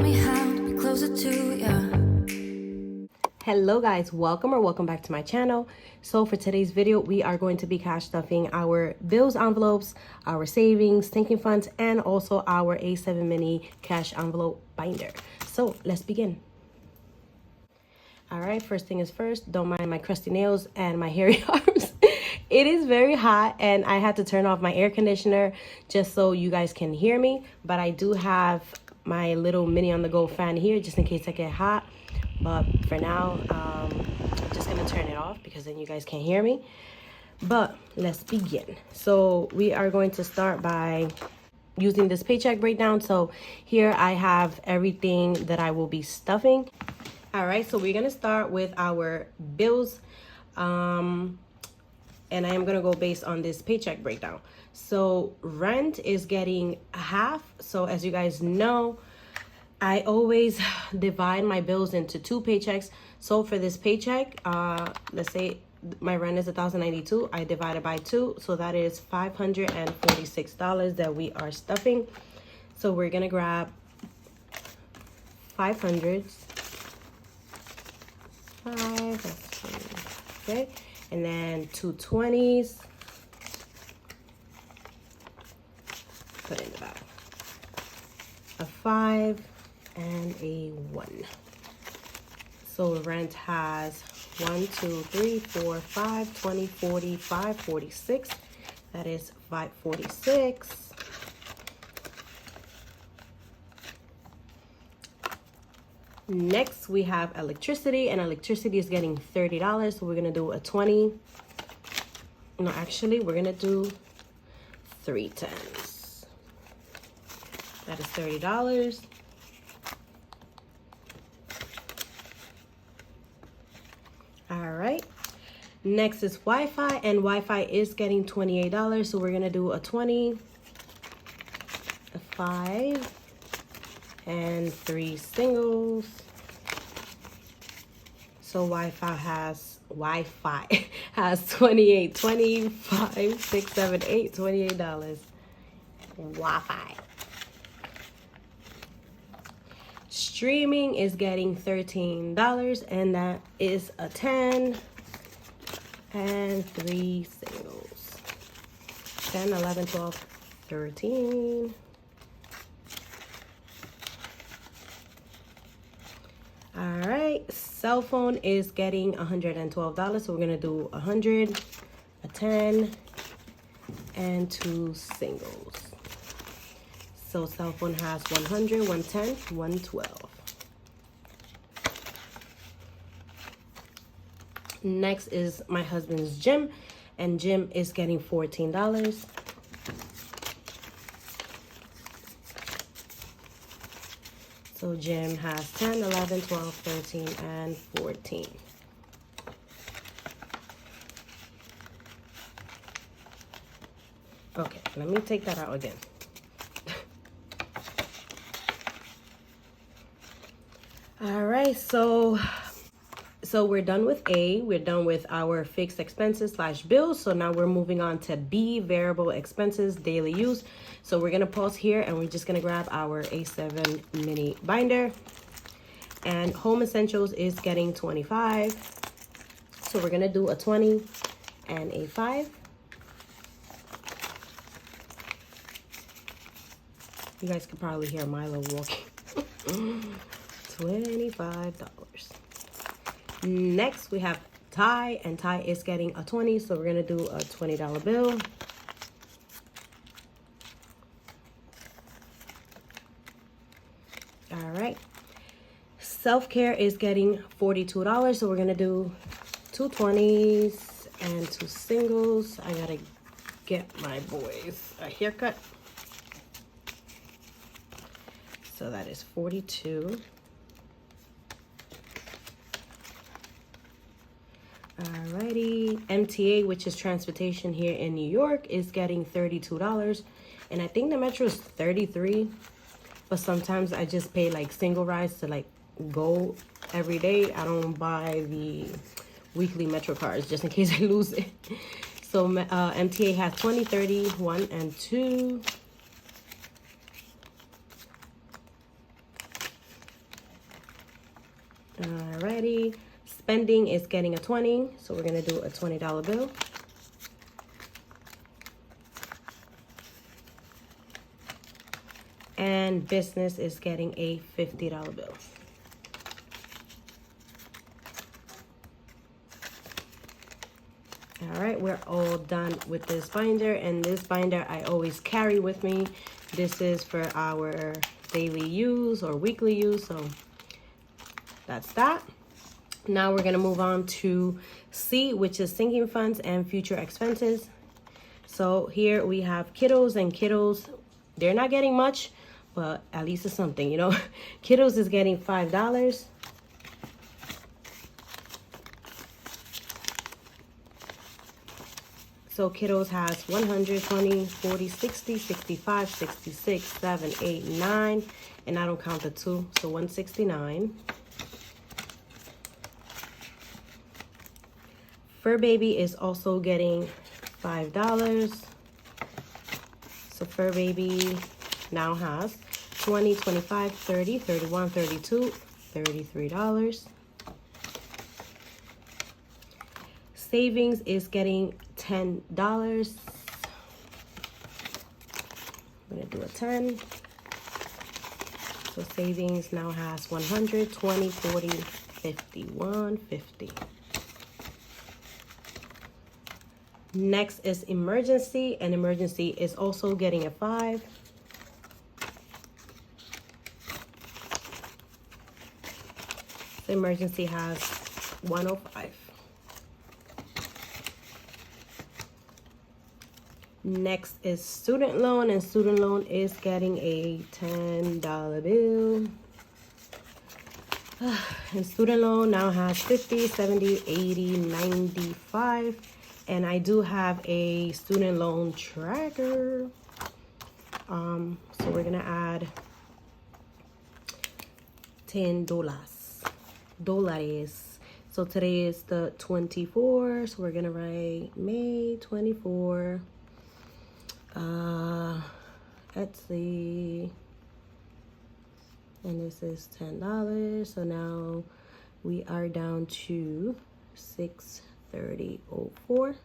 me how to be closer to you. Hello guys, welcome back to my channel. So for today's video, we are going to be cash stuffing our bills envelopes, our savings, sinking funds, and also our A7 mini cash envelope binder. So let's begin. All right, first thing is first, don't mind my crusty nails and my hairy arms. It is very hot and I had to turn off my air conditioner just so you guys can hear me, but I do have my little mini on the go fan here just in case I get hot. But for now, I'm just gonna turn it off because then you guys can't hear me. But let's begin. So we are going to start by using this paycheck breakdown. So here I have everything that I will be stuffing. All right, so we're gonna start with our bills. And I am gonna go based on this paycheck breakdown. So rent is getting half. So as you guys know, I always divide my bills into two paychecks. So for this paycheck, let's say my rent is $1,092. I divide it by 2, so that is $546 that we are stuffing. So we're gonna grab 500s. 5, that's 2, okay, and then 2 20s. Put in the bag. A 5. And a 1. So rent has 1 2 3 4 5 20 40 546. That is 546. Next we have electricity, and electricity is getting $30. So we're gonna do a 20. No, actually we're gonna do 3 10s. That is $30. All right, next is Wi-Fi, and Wi-Fi is getting $28. So we're gonna do a 20, a 5, and 3 singles. So Wi-Fi has 28, 25, 6, 7, 8, $28. Wi-Fi. Streaming is getting $13, and that is a 10 and 3 singles. 10, 11, 12, 13. All right, cell phone is getting $112, so we're gonna do 100, a 10, and 2 singles. So cell phone has 100, 110, 112. Next is my husband's gym, and gym is getting $14. So gym has 10, 11, 12, 13, and 14. Okay, let me take that out again. All right, so we're done with A. We're done with our fixed expenses / bills. So now we're moving on to B, variable expenses, daily use. So we're gonna pause here and we're just gonna grab our A7 mini binder. And home essentials is getting 25. So we're gonna do a 20 and a 5. You guys could probably hear Milo walking. $25. Next we have Ty, and Ty is getting a 20, so we're gonna do a $20 bill. All right, self-care is getting $42, so we're gonna do 2 20s and 2 singles. I gotta get my boys a haircut. So that is 42. Alrighty, MTA, which is transportation here in New York, is getting $32. And I think the metro is 33. But sometimes I just pay like single rides to like go every day. I don't buy the weekly metro cards just in case I lose it. So MTA has 20, 30, 1, and 2. Alrighty. Spending is getting a 20, so we're gonna do a $20 bill. And business is getting a $50 bill. All right, we're all done with this binder, and this binder I always carry with me. This is for our daily use or weekly use, so that's that. Now we're gonna move on to C, which is sinking funds and future expenses. So here we have kiddos, and kiddos, they're not getting much, but at least it's something, you know. Kiddos is getting $5. So kiddos has 100, 20, 40, 60, 65, 66, 7, 8, 9, and I don't count the 2, so 169. Fur baby is also getting $5. So fur baby now has 20, 25, 30, 31, 32, $33. Savings is getting $10. I'm gonna do a 10. So savings now has 100, 20, 40, 51, 50. Next is emergency, and emergency is also getting a 5. The emergency has 105. Next is student loan, and student loan is getting a $10 bill. And student loan now has 50, 70, 80, 95. And I do have a student loan tracker. So we're gonna add $10. So today is the 24th, so we're gonna write May 24. Let's see. And this is $10. So now we are down to $630.04.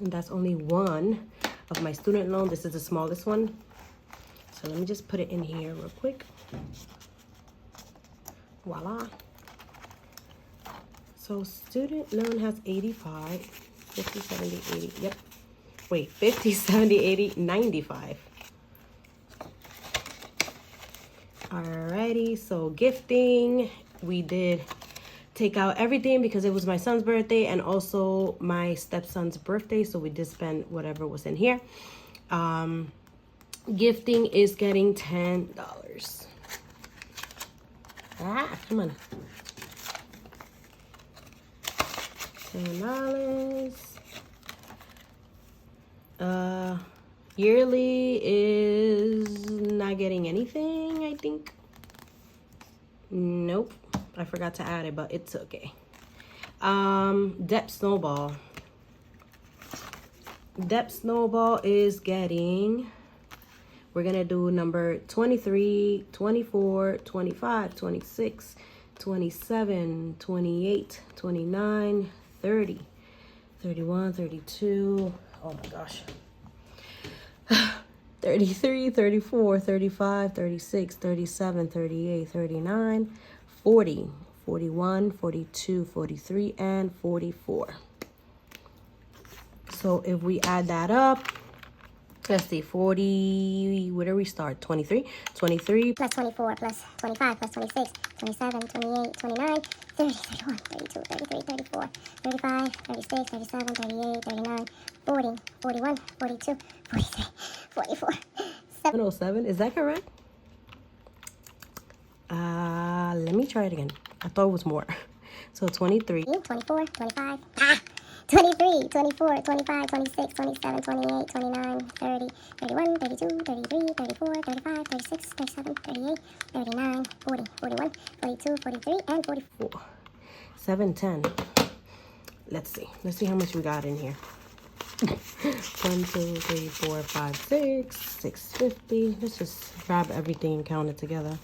And that's only one of my student loan. This is the smallest one. So let me just put it in here real quick. Voila. So student loan has 85, 50, 70, 80. Yep. Wait, 50, 70, 80, 95. Alrighty, so gifting, we did take out everything because it was my son's birthday and also my stepson's birthday, so we did spend whatever was in here. Gifting is getting $10. Come on. $10. Yearly is not getting anything, I think. Nope, I forgot to add it, but it's okay. Debt Snowball. Debt Snowball is getting, we're gonna do number 23, 24, 25, 26, 27, 28, 29, 30, 31, 32, oh my gosh. 33, 34, 35, 36, 37, 38, 39, 40, 41, 42, 43, and 44. So if we add that up, let's see, 40, where do we start? 23, 23 plus 24 plus 25 plus 26, 27, 28, 29, 30, 31, 32, 33, 34, 35, 36, 37, 38, 39, 40, 41, 42, 43, 44, 707, is that correct? Let me try it again. I thought it was more. So 23. 24, 25, 23, 24, 25, 26, 27, 28, 29, 30, 31, 32, 33, 34, 35, 36, 37, 38, 39, 40, 41, 42, 43, and 44. 710. Let's see how much we got in here. 1, 2, 3, 4, 5, 6, 650. Let's just grab everything and count it together.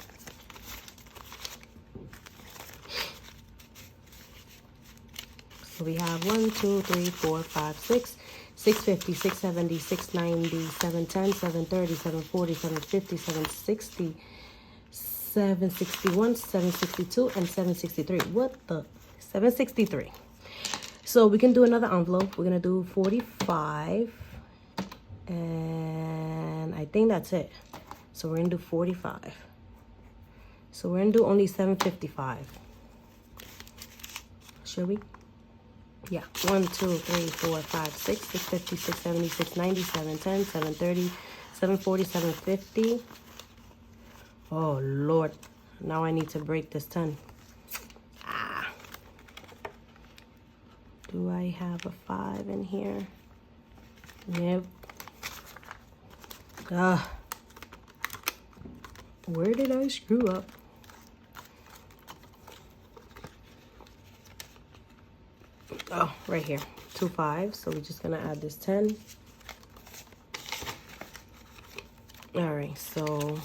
So we have 1, 2, 3, 4, 5, 6, 650, 670, 690, 710, 730, 740, 750, 760, 761, 762, and 763. What the? 763. So we can do another envelope. We're gonna do 45, and I think that's it. So we're gonna do 45. So we're gonna do only 755. Should we? Yeah. 1, 2, 3, 4, 5, 6, 650, 670, 690, 710, 730, 740, 750. Oh Lord. Now I need to break this 10. Ah. Do I have a 5 in here? Nope. Where did I screw up? Oh, right here. 2 5s. So we're just gonna add this 10. All right, so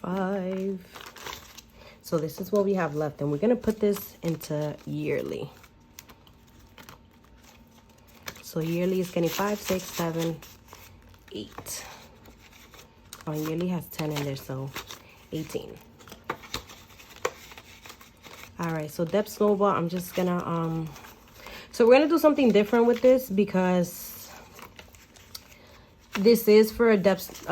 5. So this is what we have left, and we're gonna put this into yearly. So yearly is getting 5, 6, 7, 8. Oh, yearly has 10 in there, so 18. All right, so depth snowball, I'm just gonna so we're gonna do something different with this because this is for a depth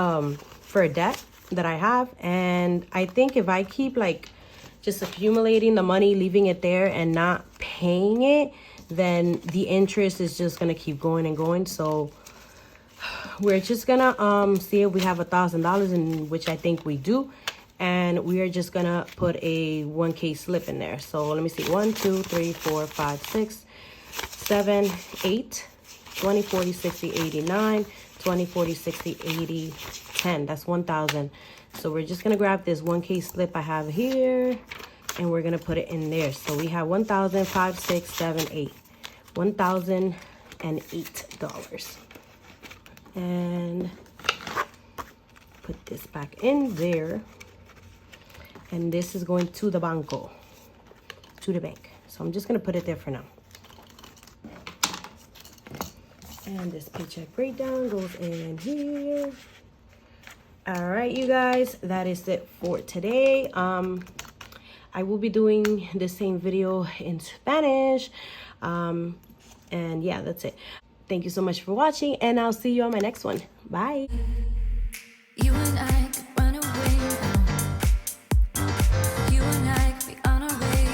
for a debt that I have, and I think if I keep like just accumulating the money, leaving it there and not paying it, then the interest is just gonna keep going and going. So we're just gonna see if we have $1,000, in which I think we do, and we are just gonna put a 1K slip in there. So let me see, 1, 2, 3, 4, 5, 6, 7, 8, 20, 40, 60, 80, 9, 20, 40, 60, 80, 10. That's 1,000. So we're just gonna grab this 1K slip I have here, and we're gonna put it in there. So we have 1,000, 5, 6, 7, 8, $1,008. And put this back in there. And this is going to the banco, to the bank. So I'm just gonna put it there for now. And this paycheck breakdown goes in here. All right, you guys, that is it for today. I will be doing the same video in Spanish. And yeah, that's it. Thank you so much for watching, and I'll see you on my next one. Bye. You and I could run away now. You and I could be on our way.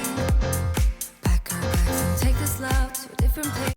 Pack our bags and take this love to a different place.